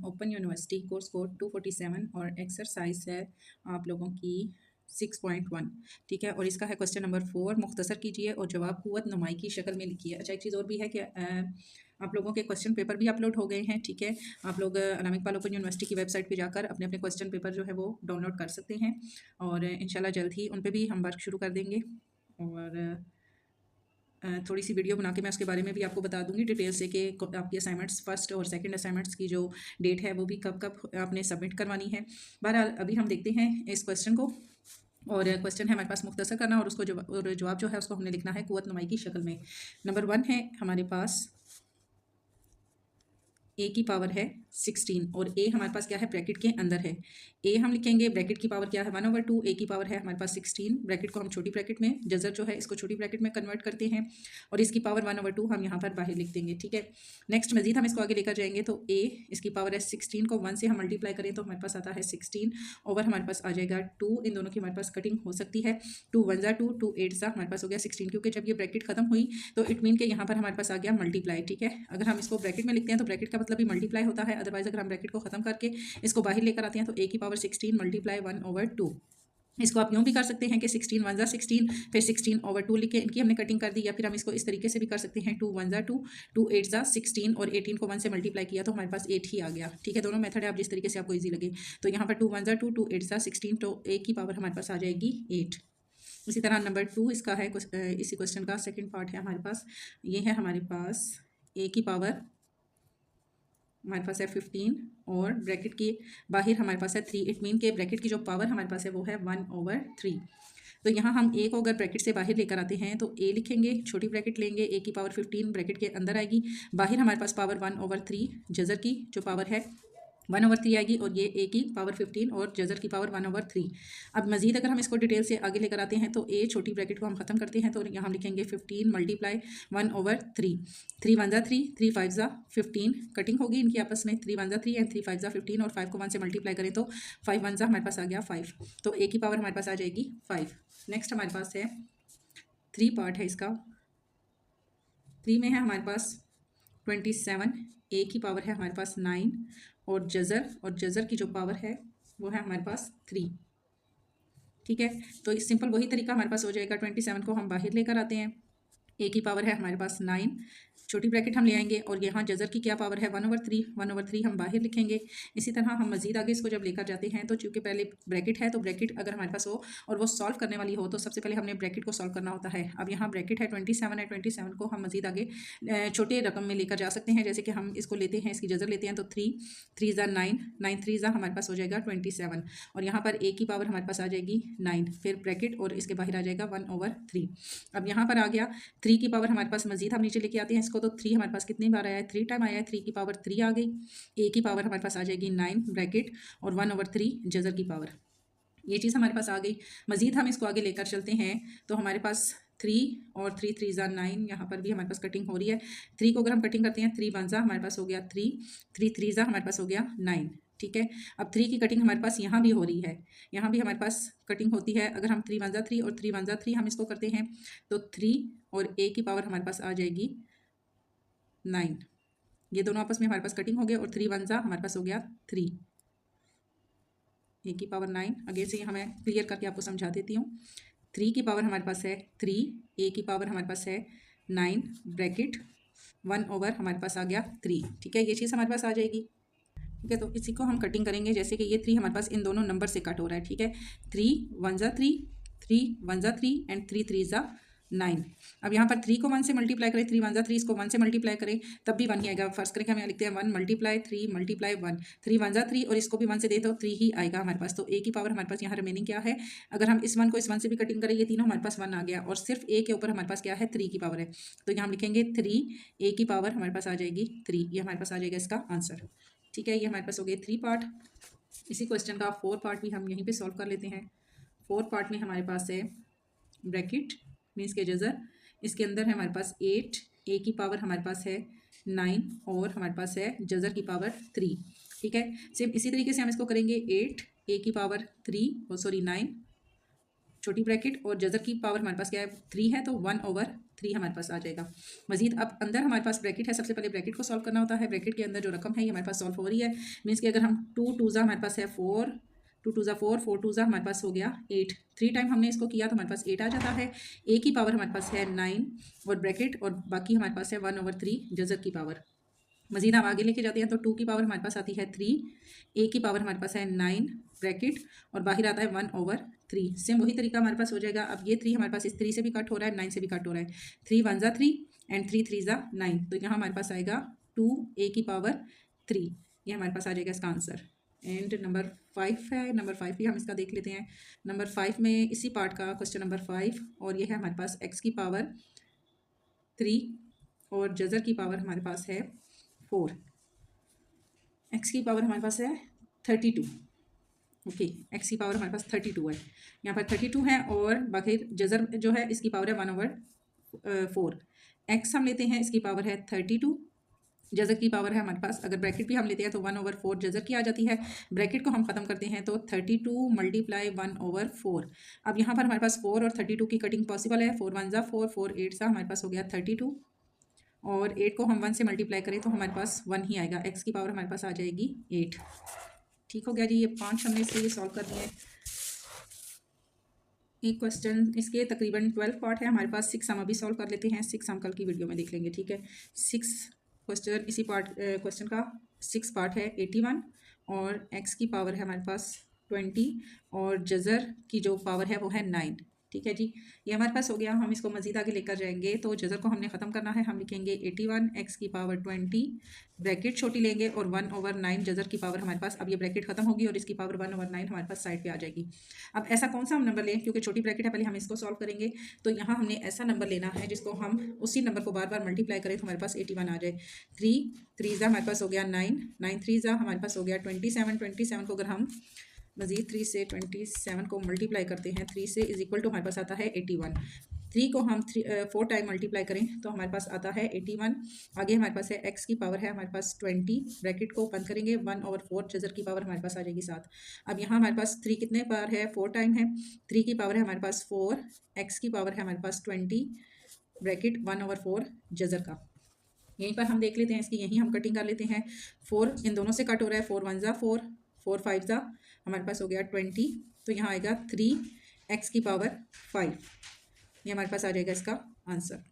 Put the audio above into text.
Open university course code 247 और exercise है आप लोगों की 6.1। ठीक है, और इसका है क्वेश्चन नंबर 4। मुख्तसर कीजिए और जवाब कुव्वत नुमाई की शक्ल में लिखिए। अच्छा, एक चीज़ और भी है कि आप लोगों के क्वेश्चन पेपर भी अपलोड हो गए हैं। ठीक है, आप लोग अनामिक इकबाल ओपन यूनिवर्सिटी की वेबसाइट पे जाकर अपने अपने क्वेश्चन पेपर जो है वो डाउनलोड कर सकते हैं और इंशाल्लाह जल्द ही उन पर भी हम वर्क शुरू कर देंगे। और थोड़ी सी वीडियो बना के मैं उसके बारे में भी आपको बता दूंगी डिटेल से कि आपकी असाइनमेंट्स फर्स्ट और सेकंड असाइनमेंट्स की जो डेट है वो भी कब कब आपने सबमिट करवानी है। बहरहाल अभी हम देखते हैं इस क्वेश्चन को। और क्वेश्चन है हमारे पास मुख्तसर करना और उसको जवाब जो है उसको हमने लिखना है कुव्वत नुमाई की शक्ल में। नंबर 1 है हमारे पास ए की पावर है 16 और ए हमारे पास क्या है ब्रैकेट के अंदर है। ए हम लिखेंगे, ब्रैकेट की पावर क्या है 1/2, ए की पावर है हमारे पास 16। ब्रैकेट को हम छोटी ब्रैकेट में, जजर जो है इसको छोटी ब्रैकेट में कन्वर्ट करते हैं और इसकी पावर 1/2 हम यहाँ पर बाहर लिख देंगे। ठीक है, नेक्स्ट मजीद हम इसको आगे लेकर जाएंगे तो ए इसकी पावर है 16 को 1 से हम मल्टीप्लाई करें तो हमारे पास आता है 16 ओवर हमारे पास आ जाएगा 2। इन दोनों की हमारे पास कटिंग हो सकती है, 2 1 ज़ा 2, 2 8 ज़ा हमारे पास हो गया 16, क्योंकि जब ये ब्रैकेट खत्म हुई तो इट मीन के यहाँ पर हमारे पास आ गया मल्टीप्लाई। ठीक है, अगर हम इसको ब्रैकेट में लिखते हैं तो ब्रैकेट का मतलब भी मल्टीप्लाई होता है, अदरवाइज अगर हम ब्रैकेट को खत्म करके इसको बाहर लेकर आते हैं तो ए की पावर 16 मल्टीप्लाई 1/2। इसको आप यूँ भी कर सकते हैं कि 16 1 ज़ा 16 फिर 16/2 लिख के इनकी हमने कटिंग कर दी, या फिर हम इसको इस तरीके से भी कर सकते हैं 2 1 ज़ा 2, 2 8 ज़ा 16 और 18 को 1 से मल्टीप्लाई किया तो हमारे पास 8 ही आ गया। ठीक है, दोनों मेथड है, आप जिस तरीके से आपको ईजी लगे। तो यहाँ पर 2 1 ज़ा 2, 2 8 ज़ा 16, तो ए की पावर हमारे पास आ जाएगी 8। इसी तरह नंबर 2 इसका है, इसी क्वेश्चन का सेकेंड पार्ट है हमारे पास। ये है हमारे पास ए की पावर हमारे पास है 15 और ब्रैकेट के बाहर हमारे पास है 3। इट मीन के ब्रैकेट की जो पावर हमारे पास है वो है 1/3। तो यहाँ हम ए को अगर ब्रैकेट से बाहर लेकर आते हैं तो ए लिखेंगे, छोटी ब्रैकेट लेंगे, ए की पावर 15 ब्रैकेट के अंदर आएगी, बाहर हमारे पास पावर 1/3, जजर की जो पावर है 1/3 आएगी और ये ए की पावर 15 और जजर की पावर 1/3। अब मजीद अगर हम इसको डिटेल से आगे लेकर आते हैं तो ए छोटी ब्रैकेट को हम खत्म करते हैं तो यहाँ हम लिखेंगे 15 मल्टीप्लाई 1/3, 3 1 ज़ा 3, 3 5 ज़ा 15, कटिंग होगी इनकी आपस में, 3 1 ज़ा 3 एंड 3 5 ज़ा 15 और 5 को 1 से मल्टीप्लाई करें तो 5 1 ज़ा हमारे पास आ गया 5, तो ए की पावर हमारे पास आ जाएगी 5। नेक्स्ट हमारे पास है 3 पार्ट है इसका। 3 में है हमारे पास 27, ए की पावर है हमारे पास 9 और जज़र की जो पावर है वो है हमारे पास 3। ठीक है, तो सिंपल वही तरीका हमारे पास हो जाएगा। 27 को हम बाहर लेकर आते हैं, ए की पावर है हमारे पास 9, छोटी ब्रैकेट हम ले आएंगे और यहाँ जज़र की क्या पावर है 1/3, 1/3 हम बाहर लिखेंगे। इसी तरह हम मजीद आगे इसको जब लेकर जाते हैं तो चूँकि पहले ब्रैकेट है तो ब्रैकेट अगर हमारे पास हो और वो सॉल्व करने वाली हो तो सबसे पहले हमने ब्रैकेट को सॉल्व करना होता है। अब यहाँ ब्रैकेट है 27 है, 27 को हम मजीद आगे छोटे रकम में लेकर जा सकते हैं, जैसे कि हम इसको लेते हैं, इसकी जज़र लेते हैं तो 3 3 ज़ा 9, 9 3 ज़ा हमारे पास हो जाएगा 27 और यहाँ पर ए की पावर हमारे पास आ जाएगी 9, फिर ब्रैकेट और इसके बाहर आ जाएगा 1/3। अब यहाँ पर आ गया 3 की पावर हमारे पास, मजीद हम नीचे लेके आते हैं इसको तो 3 हमारे पास कितनी बार आया है, 3 टाइम आया है, 3 की पावर 3 आ गई। ए की पावर हमारे पास आ जाएगी 9 ब्रैकेट और 1/3 जज़र की पावर, ये चीज़ हमारे पास आ गई। मजीद हम इसको आगे लेकर चलते हैं तो हमारे पास 3 और 3 3 ज़ा 9, यहाँ पर भी हमारे पास कटिंग हो रही है। 3 को अगर हम कटिंग करते हैं 3 1 ज़ा हमारे पास हो गया 3, 3 3 ज़ा हमारे पास हो गया 9। ठीक है, अब 3 की कटिंग हमारे पास यहाँ भी हो रही है, यहाँ भी हमारे पास कटिंग होती है। अगर हम 3 1 ज़ा 3 और 3 1 ज़ा 3 हम इसको करते हैं तो 3 और ए की पावर हमारे पास आ जाएगी 9, ये दोनों आपस में हमारे पास कटिंग हो गए और 3 1 ज़ा हमारे पास हो गया 3, ए की पावर 9। आगे से यहाँ मैं क्लियर करके आपको समझा देती हूँ। 3 की पावर हमारे पास है 3, ए की पावर हमारे पास है 9 ब्रैकेट 1 ओवर हमारे पास आ गया 3। ठीक है, ये चीज़ हमारे पास आ जाएगी। ठीक है, तो इसी को हम कटिंग करेंगे, जैसे कि ये 3 हमारे पास इन दोनों नंबर से कट हो रहा है। ठीक है, 3 1 ज़ा 3, 3 1 ज़ा 3 एंड 3 3 ज़ा 9। अब यहाँ पर 3 को 1 से मल्टीप्लाई करें, 3 1 ज़ा 3, इसको 1 से मल्टीप्लाई करें तब भी 1 ही आएगा। फर्स्ट करके हम यहाँ लिखते हैं 1 मल्टीप्लाई 3 मल्टीप्लाई 1, 3 1 ज़ा 3 और इसको भी 1 से दे तो 3 ही आएगा हमारे पास। तो ए की पावर हमारे पास यहाँ रिमेनिंग क्या है, अगर हम इस 1 को इस 1 से भी कटिंग करें, ये तीनों हमारे पास 1 आ गया और सिर्फ ए के ऊपर हमारे पास क्या है 3 की पावर है, तो यहाँ हम लिखेंगे 3, ए की पावर हमारे पास आ जाएगी 3, ये हमारे पास आ जाएगा इसका आंसर। ठीक है, ये हमारे पास हो गए 3 पार्ट। इसी क्वेश्चन का 4 पार्ट भी हम यहीं पे सॉल्व कर लेते हैं। 4 पार्ट में हमारे पास है ब्रैकेट मीन्स के जज़र, इसके अंदर है हमारे पास 8, ए की पावर हमारे पास है 9 और हमारे पास है जज़र की पावर 3। ठीक है, सेम इसी तरीके से हम इसको करेंगे 8 ए की पावर 3 9 छोटी ब्रैकेट और जज़र की पावर हमारे पास क्या है 3 है तो 1/3 3 हमारे पास आ जाएगा। मजीद अब अंदर हमारे पास ब्रैकेट है, सबसे पहले ब्रैकेट को सॉल्व करना होता है। ब्रैकेट के अंदर जो रकम है ये हमारे पास सॉल्व हो रही है, मीन्स कि अगर हम 2 2 हमारे पास है 4, 2 2 4, 4 2 हमारे पास हो गया 8, 3 टाइम हमने इसको किया तो हमारे पास 8 आ जाता है। ए की पावर हमारे पास है 9 और ब्रैकेट, और बाकी हमारे पास है 1/3 जज़र की पावर। मजीद हम आगे लेके जाते हैं तो 2 की पावर हमारे पास आती है 3, ए की पावर हमारे पास है 9 ब्रैकेट, और बाहर आता है 1/3। सेम वही तरीका हमारे पास हो जाएगा। अब ये 3 हमारे पास इस 3 से भी कट हो रहा है, 9 से भी कट हो रहा है। 3 1 ज़ा 3 एंड 3 3 ज़ा 9, तो यहाँ हमारे पास आएगा 2 ए की पावर 3, ये हमारे पास आ जाएगा इसका आंसर। एंड नंबर 5 है, नंबर 5 भी हम इसका देख लेते हैं। नंबर 5 में इसी पार्ट का क्वेश्चन नंबर 5, और ये है हमारे पास एक्स की पावर 3 और जज़र की पावर हमारे पास है 4। एक्स की पावर हमारे पास है 32, ओके, एक्स की पावर हमारे पास 32 है, यहाँ पर 32 है, और बाकी जज़र जो है इसकी पावर है 1/4। एक्स हम लेते हैं, इसकी पावर है 32, जज़र की पावर है हमारे पास, अगर ब्रैकेट भी हम लेते हैं तो 1/4 जज़र की आ जाती है। ब्रैकेट को हम ख़त्म करते हैं तो 32 मल्टीप्लाई 1/4। अब यहाँ पर हमारे पास 4 और 32 की कटिंग पॉसिबल है। 4 1 ज़ा 4, 4 8 ज़ा हमारे पास हो गया 32, और 8 को हम 1 से मल्टीप्लाई करें तो हमारे पास 1 ही आएगा। एक्स की पावर हमारे पास आ जाएगी 8। ठीक हो गया जी, ये 5 हमने इसके लिए सॉल्व कर दिए। एक क्वेश्चन इसके तकरीबन 12 पार्ट है हमारे पास, 6 हम अभी सॉल्व कर लेते हैं, 6 हम कल की वीडियो में देख लेंगे, ठीक है। 6 क्वेश्चन, इसी क्वेश्चन का 6 पार्ट है 81, और एक्स की पावर है हमारे पास 20, और जज़र की जो पावर है वो है 9, ठीक है जी। ये हमारे पास हो गया। हम इसको मज़ीद आगे लेकर जाएंगे तो जज़र को हमने ख़त्म करना है। हम लिखेंगे 81 एक्स की पावर 20, ब्रैकेट छोटी लेंगे, और 1/9 जज़र की पावर हमारे पास, अब ये ब्रैकेट खत्म होगी और इसकी पावर 1/9 हमारे पास साइड पे आ जाएगी। अब ऐसा कौन सा हम नंबर लें, क्योंकि छोटी ब्रैकेट है, पहले हम इसको सॉल्व करेंगे। तो यहाँ हमने ऐसा नंबर लेना है जिसको हम उसी नंबर को बार बार मल्टीप्लाई करें तो हमारे पास 81 आ जाए। 3 3 ज़ा हमारे पास हो गया 9, 9 3 ज़ा हमारे पास हो गया 27, 27 को अगर हम मज़ीद 3 से 27 को मल्टीप्लाई करते हैं 3 से, इज इक्वल टू हमारे पास आता है 81। 3 को हम 4 टाइम मल्टीप्लाई करें तो हमारे पास आता है 81। आगे हमारे पास है एक्स की पावर है हमारे पास 20, ब्रैकेट को बंद करेंगे, 1/4 जज़र की पावर हमारे पास आ जाएगी 7। अब यहाँ हमारे पास 3 कितने बार है, 4 टाइम है। 3 की पावर है हमारे पास 4, एक्स की पावर है हमारे पास 20, ब्रैकेट 1/4 जज़र का। यहीं पर हम देख लेते हैं इसकी, यहीं हम कटिंग कर लेते हैं। 4 इन दोनों से कट हो रहा है, 4 1 ज़ा 4, 4 5 ज़ा हमारे पास हो गया 20, तो यहाँ आएगा 3 एक्स की पावर 5, ये हमारे पास आ जाएगा इसका आंसर।